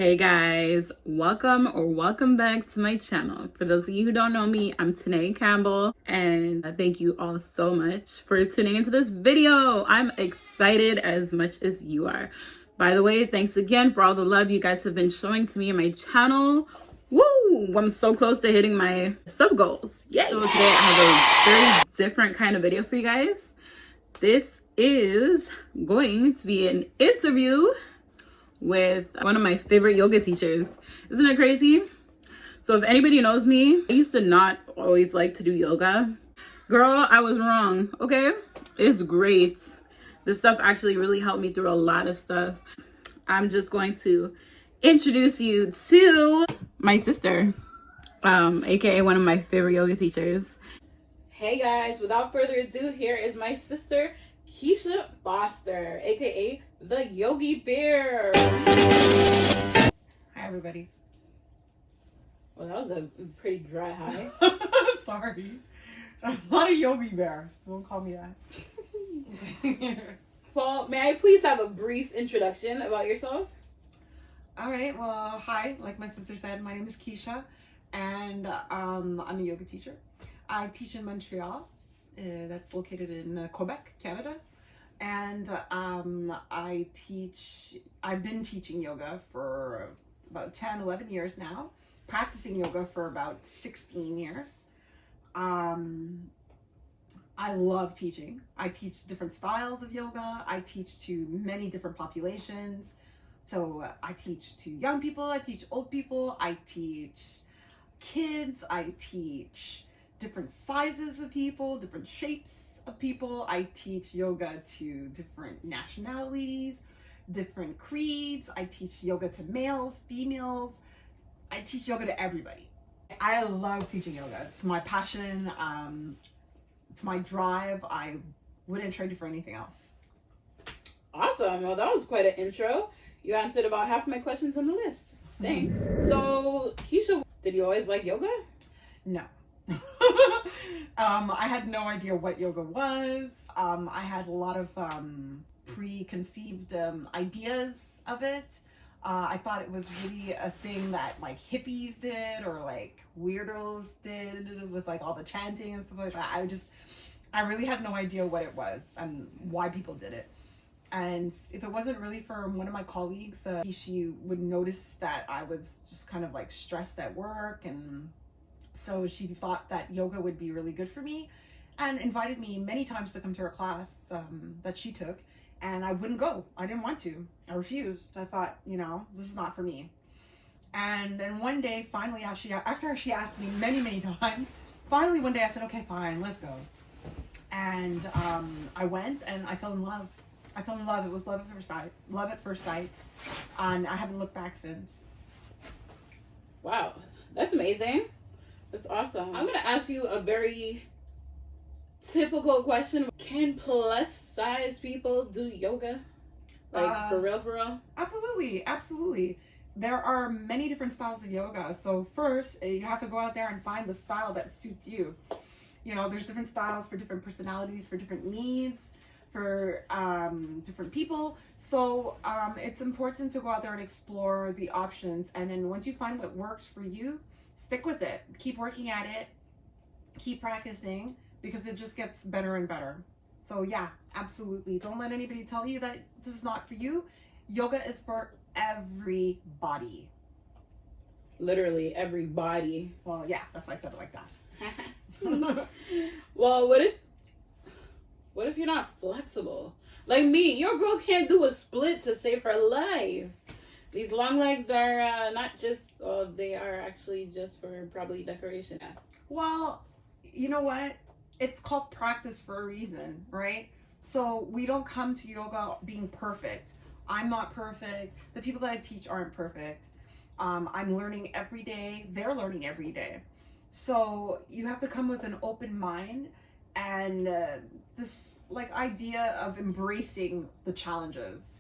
Hey guys, welcome back to my channel. For those of you who don't know me, I'm Tahnee Campbell, and thank you all so much for tuning into this video. I'm excited as much as you are. By the way, thanks again for all the love you guys have been showing to me and my channel. Woo! I'm so close to hitting my sub goals. Yay! So today I have a very different kind of video for you guys. This is going to be an interview with one of my favorite yoga teachers. Isn't that crazy? So if anybody knows me, I used to not always like to do yoga. Girl, I was wrong, okay? It's great. This stuff actually really helped me through a lot of stuff. I'm just going to introduce you to my sister, aka one of my favorite yoga teachers. Hey guys, without further ado, here is my sister, Kesha Foster, aka the Yogi Bear. Hi everybody. Well, that was a pretty dry hi. Sorry. I'm not a Yogi Bear, so don't call me that. Well, may I please have a brief introduction about yourself? Alright, well, hi. Like my sister said, my name is Kesha, and I'm a yoga teacher. I teach in Montreal. That's located in Quebec, Canada. And I've been teaching yoga for about 10, 11 years now, practicing yoga for about 16 years. I love teaching. I teach different styles of yoga. I teach to many different populations. So I teach to young people, I teach old people, I teach kids, I teach different sizes of people, different shapes of people. I teach yoga to different nationalities, different creeds. I teach yoga to males, females. I teach yoga to everybody. I love teaching yoga. It's my passion. It's my drive. I wouldn't trade it for anything else. Awesome. Well, that was quite an intro. You answered about half my questions on the list. Thanks. So, Kesha, did you always like yoga? No. I had no idea what yoga was. I had a lot of preconceived ideas of it. I thought it was really a thing that like hippies did or like weirdos did with like all the chanting and stuff like that. I really had no idea what it was and why people did it. And if it wasn't really for one of my colleagues, she would notice that I was just kind of like stressed at work, and so she thought that yoga would be really good for me and invited me many times to come to her class that she took, and I wouldn't go. I didn't want to. I refused. I thought, this is not for me. And then one day, finally, after she asked me many times, finally one day I said, okay, fine, let's go. And I went and I fell in love. I fell in love. It was love at first sight. And I haven't looked back since. Wow, that's amazing. That's awesome. I'm going to ask you a very typical question. Can plus size people do yoga? Like for real? Absolutely. There are many different styles of yoga. So first, you have to go out there and find the style that suits you. There's different styles for different personalities, for different needs, for different people. So it's important to go out there and explore the options. And then once you find what works for you, stick with it. Keep working at it. Keep practicing, because it just gets better and better. So yeah, absolutely. Don't let anybody tell you that this is not for you. Yoga is for everybody. Literally everybody. Well, yeah, that's why I said it like that. Well, what if you're not flexible? Like me, your girl can't do a split to save her life. These long legs are not just, they are actually just for probably decoration. Well, you know what? It's called practice for a reason, right? So we don't come to yoga being perfect. I'm not perfect. The people that I teach aren't perfect. I'm learning every day. They're learning every day. So you have to come with an open mind and this like idea of embracing the challenges.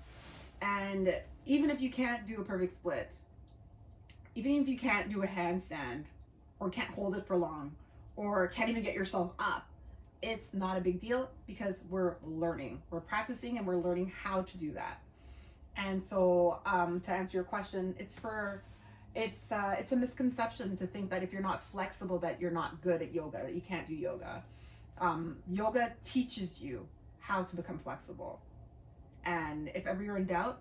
And even if you can't do a perfect split, even if you can't do a handstand or can't hold it for long or can't even get yourself up, it's not a big deal, because we're learning, we're practicing, and we're learning how to do that. And so, to answer your question, it's a misconception to think that if you're not flexible, that you're not good at yoga, that you can't do yoga. Yoga teaches you how to become flexible. And if ever you're in doubt,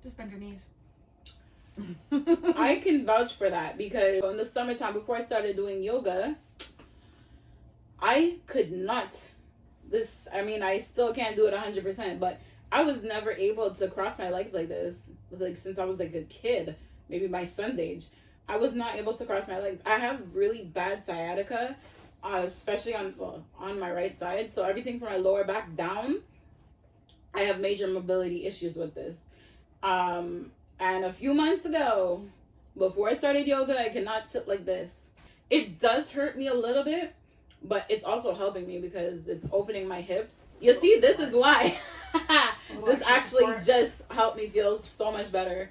just bend your knees. I can vouch for that, because in the summertime, before I started doing yoga, I could not. I still can't do it 100%, but I was never able to cross my legs like this. Like, since I was like a kid, maybe my son's age, I was not able to cross my legs. I have really bad sciatica, especially on my right side. So everything from my lower back down, I have major mobility issues with this. And a few months ago, before I started yoga, I cannot sit like this. It does hurt me a little bit, but it's also helping me because it's opening my hips. You see, this is why. This actually just helped me feel so much better.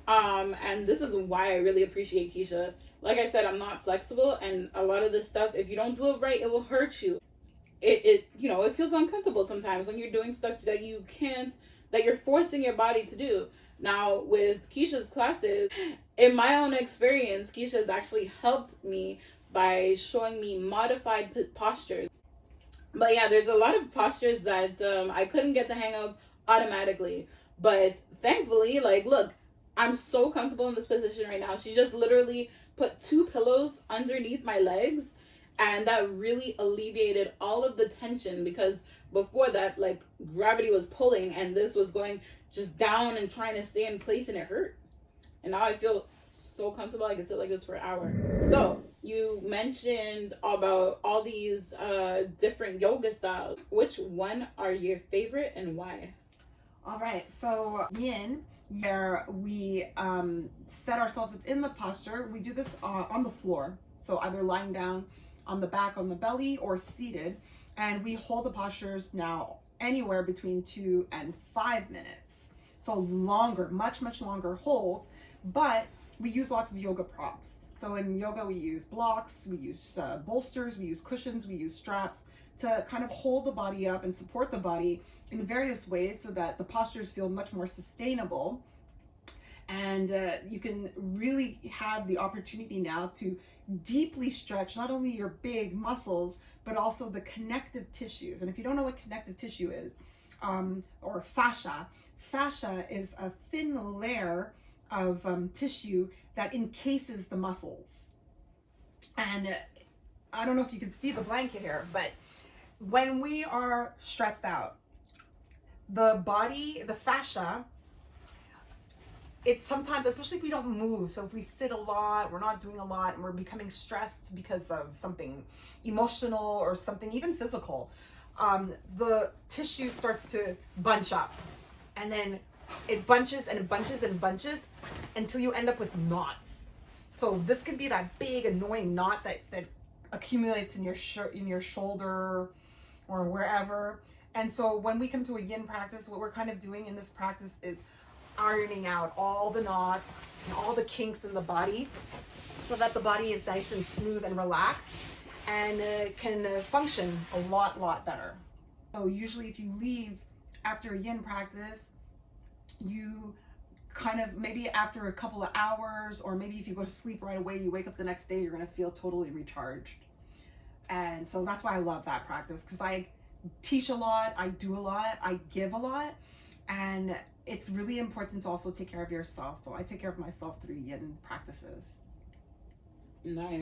And this is why I really appreciate Kesha. Like I said, I'm not flexible, and a lot of this stuff, if you don't do it right, it will hurt you. It feels uncomfortable sometimes when you're doing stuff that you can't, that you're forcing your body to do. Now, with Kesha's classes, in my own experience, Kesha has actually helped me by showing me modified postures. But yeah, there's a lot of postures that I couldn't get the hang of automatically. But thankfully, like, look, I'm so comfortable in this position right now. She just literally put 2 pillows underneath my legs, and that really alleviated all of the tension, because before that, like, gravity was pulling and this was going just down and trying to stay in place, and it hurt. And now I feel so comfortable. I can sit like this for an hour. So you mentioned about all these different yoga styles. Which one are your favorite and why? All right, so yin, where we set ourselves up in the posture. We do this on the floor, so either lying down on the back, on the belly, or seated, and we hold the postures now anywhere between 2 and 5 minutes. So longer, much longer holds, but we use lots of yoga props. So in yoga, we use blocks, we use bolsters, we use cushions, we use straps to kind of hold the body up and support the body in various ways so that the postures feel much more sustainable. And you can really have the opportunity now to deeply stretch not only your big muscles, but also the connective tissues. And if you don't know what connective tissue is, or fascia is a thin layer of tissue that encases the muscles. And I don't know if you can see the blanket here, but when we are stressed out, the body, the fascia, it's sometimes, especially if we don't move, so if we sit a lot, we're not doing a lot, and we're becoming stressed because of something emotional or something even physical, the tissue starts to bunch up, and then it bunches and it bunches and bunches until you end up with knots. So this could be that big annoying knot that accumulates in your shoulder or wherever. And so when we come to a yin practice, what we're kind of doing in this practice is ironing out all the knots and all the kinks in the body so that the body is nice and smooth and relaxed and can function a lot better. So usually if you leave after a yin practice, you kind of, maybe after a couple of hours, or maybe if you go to sleep right away, you wake up the next day, you're going to feel totally recharged. And so that's why I love that practice, because I teach a lot, I do a lot, I give a lot, and it's really important to also take care of yourself. So I take care of myself through yin practices. Nice.